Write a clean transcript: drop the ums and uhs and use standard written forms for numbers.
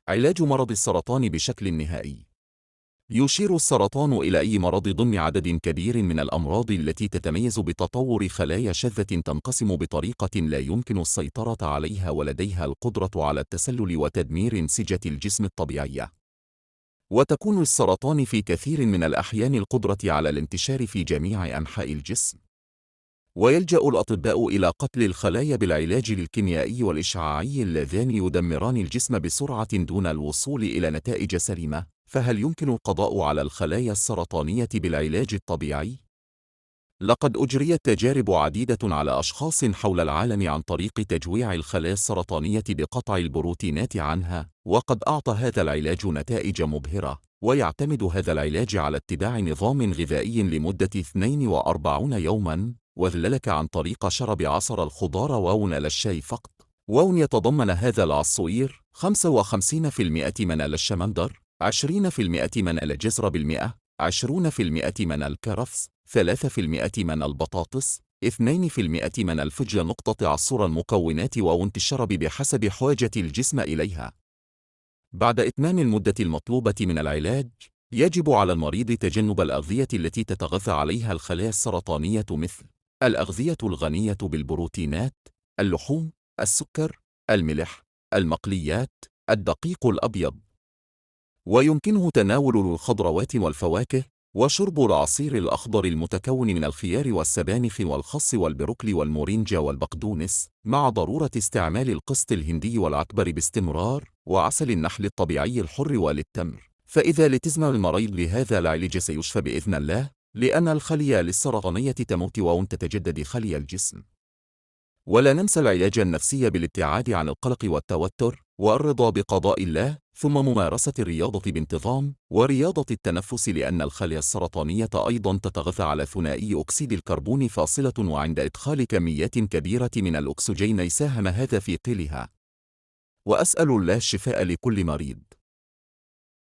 علاج مرض السرطان بشكل نهائي. يشير السرطان إلى أي مرض ضمن عدد كبير من الأمراض التي تتميز بتطور خلايا شاذة تنقسم بطريقة لا يمكن السيطرة عليها ولديها القدرة على التسلل وتدمير أنسجة الجسم الطبيعية. وتكون السرطان في كثير من الأحيان القدرة على الانتشار في جميع أنحاء الجسم. ويلجأ الأطباء إلى قتل الخلايا بالعلاج الكيميائي والإشعاعي اللذان يدمران الجسم بسرعة دون الوصول إلى نتائج سليمة. فهل يمكن القضاء على الخلايا السرطانية بالعلاج الطبيعي؟ لقد أجريت تجارب عديدة على أشخاص حول العالم عن طريق تجويع الخلايا السرطانية بقطع البروتينات عنها، وقد أعطى هذا العلاج نتائج مبهرة. ويعتمد هذا العلاج على اتباع نظام غذائي لمدة 42 يوماً، وذلك عن طريق شرب عصر الخضار لا الشاي فقط. يتضمن هذا العصير 55% من الشمندر، 20% من الجزر بالمئة، 20% من الكرفس، 3% من البطاطس، 2% من الفجل نقطة عصر المكونات الشرب بحسب حاجة الجسم إليها. بعد إتمام المدة المطلوبة من العلاج، يجب على المريض تجنب الأغذية التي تتغذى عليها الخلايا السرطانية مثل الأغذية الغنية بالبروتينات، اللحوم، السكر، الملح، المقليات، الدقيق الأبيض. ويمكنه تناول الخضروات والفواكه، وشرب العصير الأخضر المتكون من الخيار والسبانخ والخس والبروكلي والمورينجا والبقدونس، مع ضرورة استعمال القسط الهندي والعكبر باستمرار، وعسل النحل الطبيعي الحر والتمر. فإذا التزم المريض بهذا العلاج سيشفى بإذن الله، لأن الخلية السرطانية تموت وتتجدد خلية الجسم. ولا ننسى العلاج النفسي بالابتعاد عن القلق والتوتر، والرضا بقضاء الله، ثم ممارسة الرياضة بانتظام، ورياضة التنفس، لأن الخلايا السرطانية أيضا تتغذى على ثنائي أكسيد الكربون فاصلة، وعند إدخال كميات كبيرة من الأكسجين ساهم هذا في قيلها. وأسأل الله الشفاء لكل مريض.